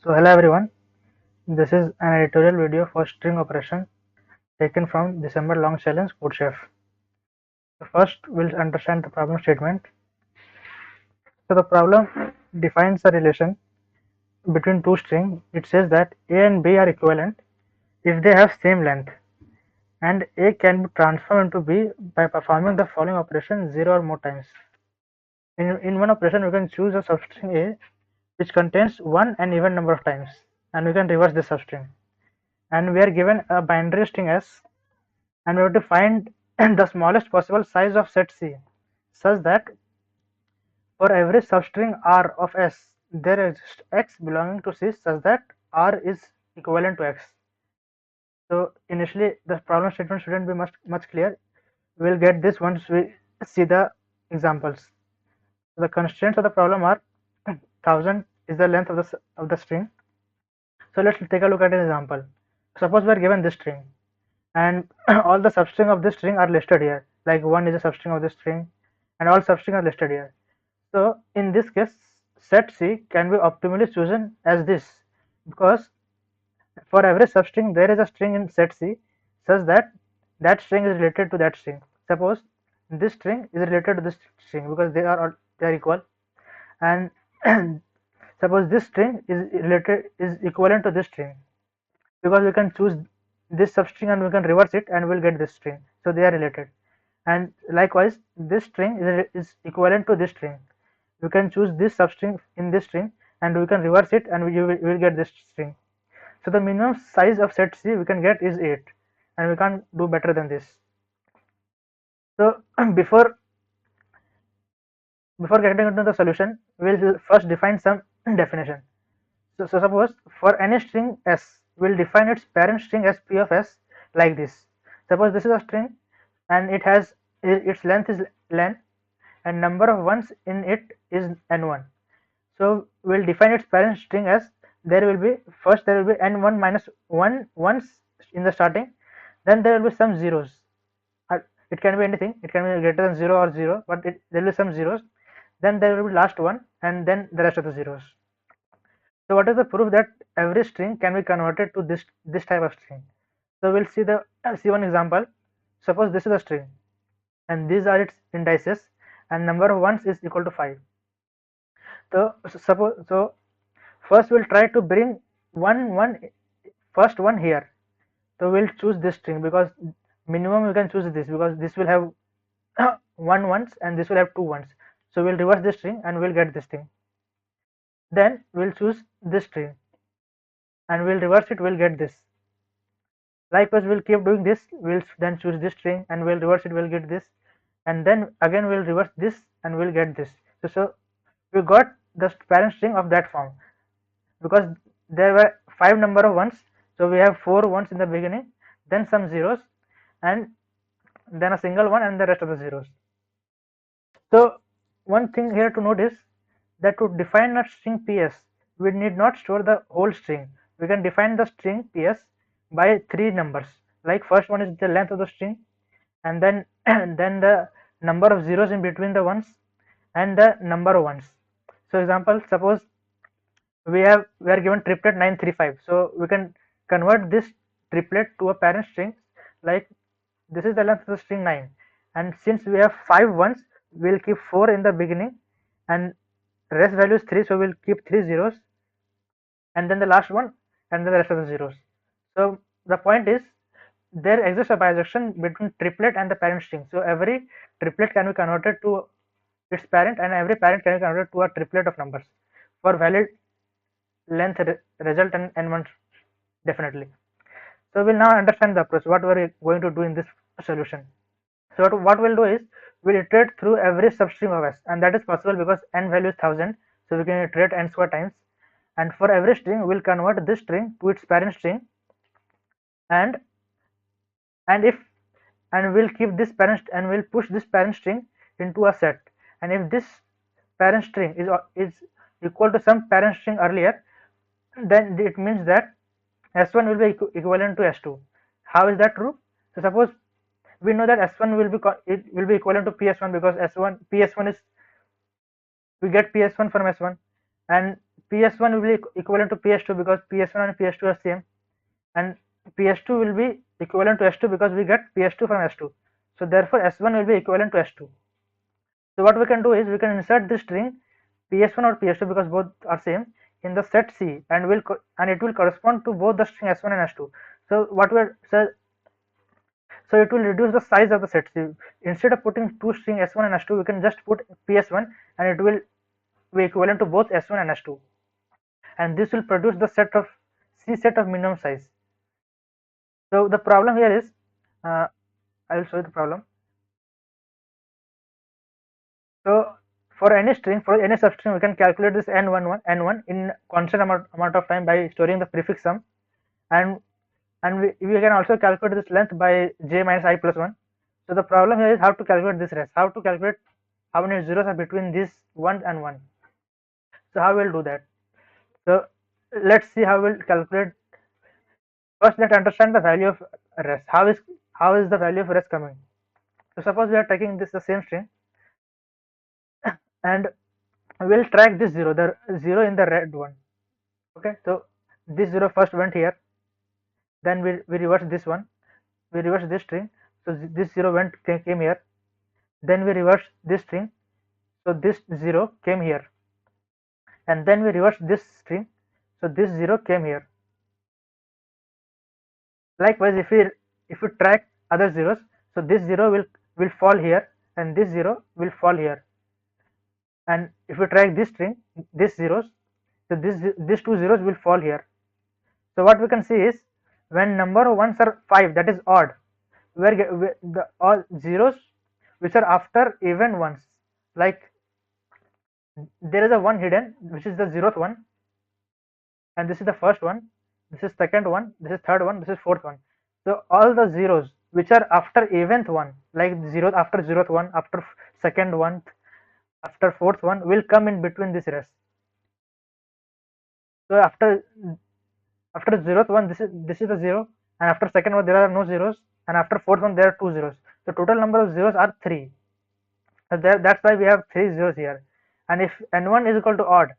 So hello everyone, this is an editorial video for string operation taken from December long challenge Codechef. So first we'll understand the problem statement. So the problem defines a relation between two strings. It says that A and B are equivalent if they have same length, and A can be transformed into B by performing the following operation 0 or more times. In one operation we can choose a substring A which contains one and even number of times, and we can reverse this substring, and we are given a binary string S, and we have to find the smallest possible size of set C such that for every substring R of S there exists X belonging to C such that R is equivalent to X. So initially the problem statement shouldn't be much clear. We'll get this once we see the examples. So the constraints of the problem are 1000 is the length of the string. So let's take a look at an example. Suppose we are given this string, and all the substring of this string are listed here, like 1 is a substring of this string, and all substring are listed here. So in this case set C can be optimally chosen as this, because for every substring there is a string in set C such that that string is related to that string. Suppose this string is related to this string because they are equal, and suppose this string is equivalent to this string because we can choose this substring and we can reverse it and we'll get this string, so they are related. And likewise this string is equivalent to this string, we can choose this substring in this string and we can reverse it and we will get this string. So the minimum size of set C we can get is 8, and we can't do better than this. So before getting into the solution, we'll first define some definition. So suppose for any string S, we'll define its parent string as P of S like this. Suppose this is a string and it has its length is len, and number of ones in it is n1. So we'll define its parent string as there will be n1 minus 1 once in the starting, then there will be some zeros. It can be anything, it can be greater than 0 or 0, but there will be some zeros, then there will be last one, and then the rest of the zeros. So what is the proof that every string can be converted to this type of string? So we'll see one example. Suppose this is a string and these are its indices and number of ones is equal to 5. So first we'll try to bring first one here. So we'll choose this string because minimum we can choose this because this will have one ones and this will have two ones. So we'll reverse this string and we'll get this thing. Then we'll choose this string and we'll reverse it, we'll get this. Likewise we'll keep doing this, we'll then choose this string and we'll reverse it, we'll get this, and then again we'll reverse this and we'll get this. So we got the parent string of that form because there were 5 number of ones, so we have 4 ones in the beginning, then some zeros, and then a single one and the rest of the zeros. So one thing here to note is that to define a string PS, we need not store the whole string. We can define the string PS by 3 numbers. Like first one is the length of the string, and then then the number of zeros in between the ones and the number of ones. So example, suppose we are given triplet 935, so we can convert this triplet to a parent string. Like this is the length of the string 9, and since we have 5 ones, we'll keep 4 in the beginning and rest value is 3, so we'll keep 3 zeros and then the last one and then the rest of the zeros. So the point is there exists a bisection between triplet and the parent string, so every triplet can be converted to its parent and every parent can be converted to a triplet of numbers for valid length result and n1 definitely. So we'll now understand the approach, what we're going to do in this solution. So what we'll do is we'll iterate through every substring of S, and that is possible because n value is 1000, so we can iterate n square times, and for every string we'll convert this string to its parent string, and if and we'll keep this parent and we'll push this parent string into a set, and if this parent string is equal to some parent string earlier, then it means that S1 will be equivalent to S2. How is that true? So suppose we know that S1 will be equivalent to PS1 because PS1 is we get PS1 from S1, and PS1 will be equivalent to PS2 because PS1 and PS2 are same, and PS2 will be equivalent to S2 because we get PS2 from S2. So therefore S1 will be equivalent to S2. So what we can do is we can insert this string PS1 or PS2 because both are same in the set C, and it will correspond to both the string S1 and S2. So so it will reduce the size of the set C. Instead of putting two string S1 and S2, we can just put PS1 and it will be equivalent to both S1 and S2, and this will produce the C set of minimum size. So the problem here is, I will show you the problem. So for any string, for any substring, we can calculate this n1 in constant amount of time by storing the prefix sum, and we can also calculate this length by j minus I plus 1. So the problem here is how to calculate this rest, how to calculate how many zeros are between this 1 and 1. So how we'll do that? So let's see how we'll calculate. First, let's understand the value of rest. How is the value of rest coming? So suppose we are taking this the same string, and we'll track this zero, the zero in the red one. Okay, so this zero first went here, then we reverse this one, we reverse this string, so this zero came here, then we reverse this string, so this zero came here, and then we reverse this string, so this zero came here. Likewise, if we track other zeros, so this zero will fall here, and this zero will fall here. And if we track this string, this zeros, so these two zeros will fall here. So what we can see is when number of ones are 5, that is odd, where the all zeros which are after even ones, like there is a one hidden, which is the 0th one, and this is the first one, this is second one, this is third one, this is fourth one. So all the zeros which are after eventh one, like 0th after 0th one, after second one, after fourth one, will come in between this rest. So after 0th one, this is the 0, and after second one there are no zeros, and after fourth one there are 2 zeros. The total number of zeros are 3. So that's why we have 3 zeros here. And if n1 is equal to odd,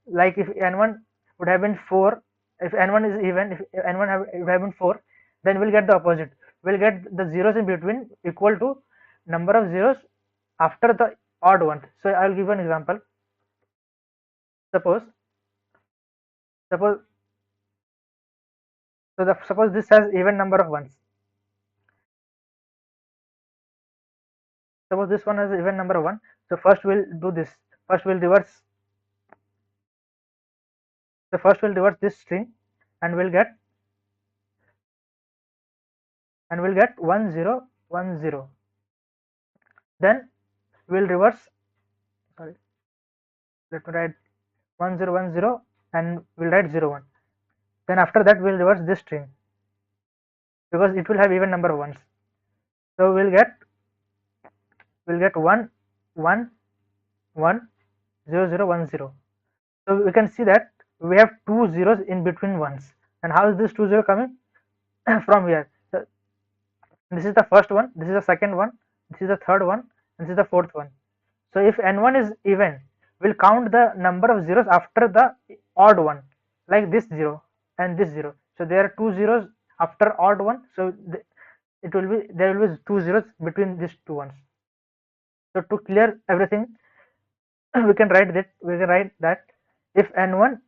like if n1 would have been 4, if n1 is even, if n1 would have been 4, then we'll get the opposite. We'll get the zeros in between equal to number of zeros after the odd ones. So I'll give an example. Suppose this has even number of ones. Suppose this one has even number of 1. So first we'll do this. First we'll reverse this string, and we'll get 1 0 1 0. Then we'll reverse, sorry, let me write 1 0 1 0, and we'll write 0 1. Then after that we'll reverse this string because it will have even number of ones. So we'll get 1 1 1 0 0 1 0. So we can see that we have 2 zeros in between ones. And how is this 2 0 coming? From here. So this is the first one, this is the second one, this is the third one, and this is the fourth one. So if n1 is even, we'll count the number of zeros after the odd one, like this 0 and this 0. So there are 2 zeros after odd one, so there will be 2 zeros between these two ones. So to clear everything, we can write that if n1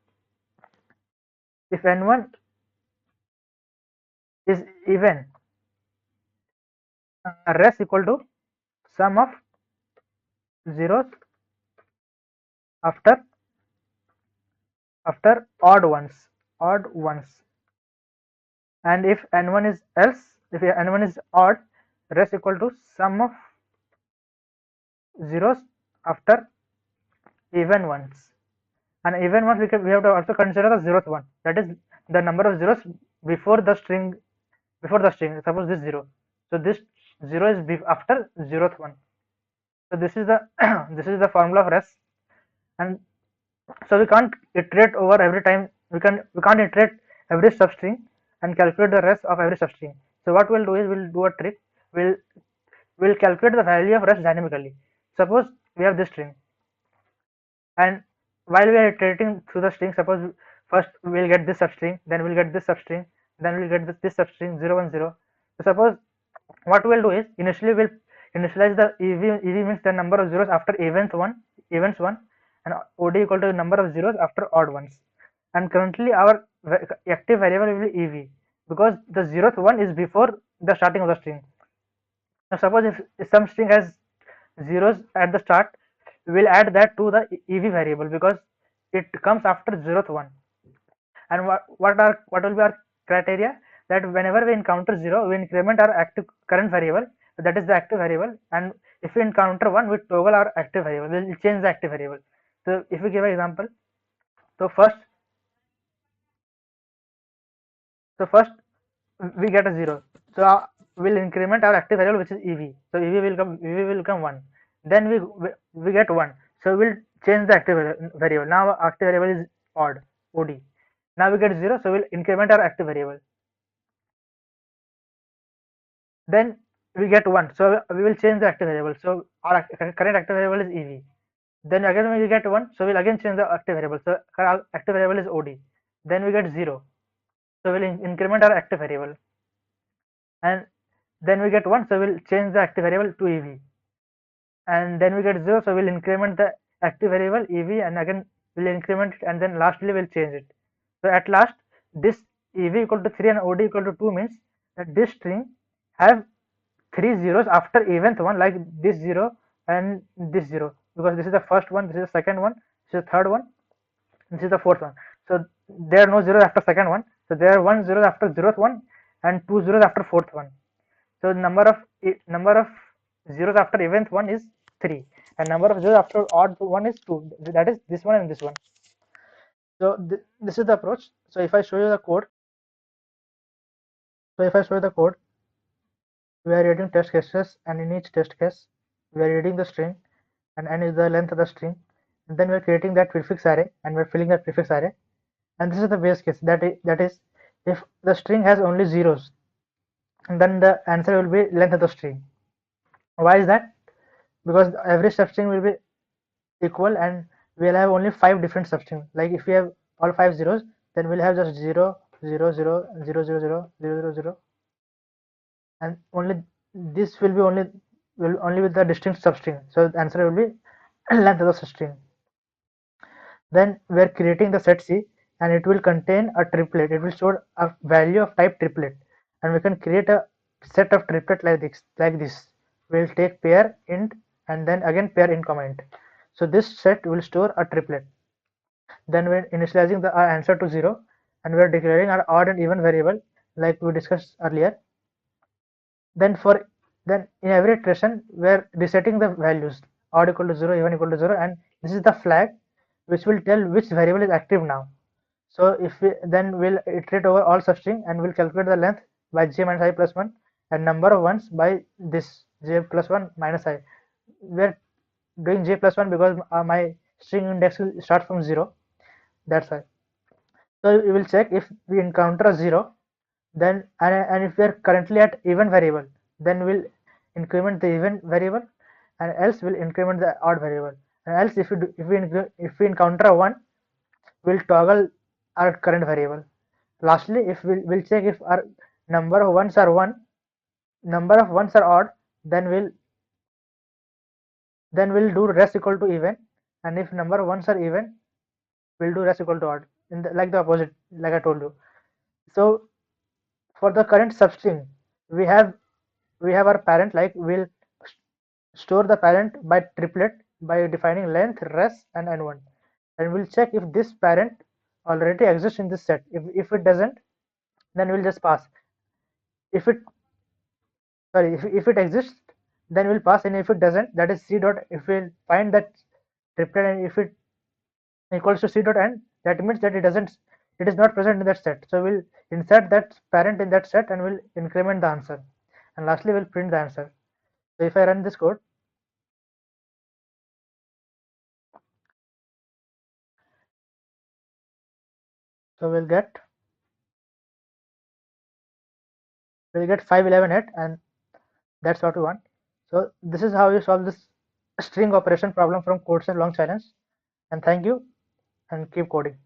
is even, rest equal to sum of zeros after odd ones, and if n1 is odd, rest equal to sum of zeros after even ones. And even ones, we have to also consider the 0th one, that is the number of zeros before the string. Suppose this 0, so this 0 is after 0th one. So this is the this is the formula of rest. And so we can't iterate over every time, we can't iterate every substring and calculate the rest of every substring. So what we'll do is we'll do a trick. We'll calculate the value of rest dynamically. Suppose we have this string, and while we are iterating through the string, suppose first we'll get this substring, then we'll get this substring, then we'll get this substring 0 1 0. So suppose what we'll do is initially we'll initialize the EV means the number of zeros after events one, and OD equal to the number of zeros after odd ones. And currently our active variable will be EV because the zeroth one is before the starting of the string. Now suppose if some string has zeros at the start, we will add that to the EV variable because it comes after zeroth one. And what will be our criteria? That whenever we encounter 0, we increment our active current variable, that is the active variable, and if we encounter 1, we toggle our active variable, we will change the active variable. So if we give an example, so first we get a 0, so we'll increment our active variable, which is EV. So EV will come 1, then we get 1, so we'll change the active variable. Now our active variable is odd, OD. Now we get 0, so we'll increment our active variable. Then we get 1, so we will change the active variable. So our current active variable is EV. Then again we get 1, so we'll again change the active variable. So our active variable is OD. Then we get 0, so we'll increment our active variable. And then we get 1, so we'll change the active variable to EV. And then we get 0, so we'll increment the active variable EV, and again we'll increment it, and then lastly we'll change it. So at last, this EV equal to 3 and OD equal to 2 means that this string have 3 zeros after event 1, like this 0 and this 0, because this is the first one, this is the second one, this is the third one, this is the fourth one. So there are no zeros after second one, so there are 1 zero after zeroth one and 2 zeros after fourth one. So number of zeros after event 1 is 3, and number of zeros after odd one is 2, that is this one and this one. So this is the approach. So if I show you the code, we are reading test cases, and in each test case we are reading the string, and n is the length of the string, and then we are creating that prefix array, and we are filling that prefix array. And this is the base case, that is if the string has only zeros, and then the answer will be length of the string. Why is that? Because every substring will be equal, and we'll have only 5 different substrings. Like if we have all 5 zeros, then we'll have just 0 0 0 0 0 0 0 0 0, and only this will be only with the distinct substring. So the answer will be length of the substring. Then we are creating the set C, and it will contain a triplet. It will store a value of type triplet, and we can create a set of triplet like this. We'll take pair int, and then again pair int comma int. So this set will store a triplet. Then we're initializing our answer to 0, and we're declaring our odd and even variable like we discussed earlier. Then in every iteration we're resetting the values, odd equal to 0, even equal to 0, and this is the flag which will tell which variable is active now. So if we'll iterate over all substring, and we'll calculate the length by j minus I plus 1, and number of ones by this j plus 1 minus I. We're doing j plus 1 because my string index will start from 0, that's why. So we will check if we encounter a 0, then and if we are currently at even variable, then we'll increment the even variable, and else we'll increment the odd variable. And else if we encounter a 1, we'll toggle our current variable. Lastly, if we'll check if our number of ones are odd, then we'll do rest equal to even, and if number of ones are even, we'll do rest equal to odd, like the opposite, like I told you. So for the current substring, we have our parent, like we'll store the parent by triplet by defining length, res, and n1, and we'll check if this parent already exists in this set. If it doesn't, then we'll just pass. If it exists, then we'll pass, and if it doesn't, that is c dot. If we'll find that triplet, and if it equals to c dot n, that means that it is not present in that set. So we'll insert that parent in that set, and we'll increment the answer, and lastly we'll print the answer. So if I run this code, so we'll get 5118, and that's what we want. So this is how you solve this string operation problem from Codechef long challenge. And thank you. and keep coding.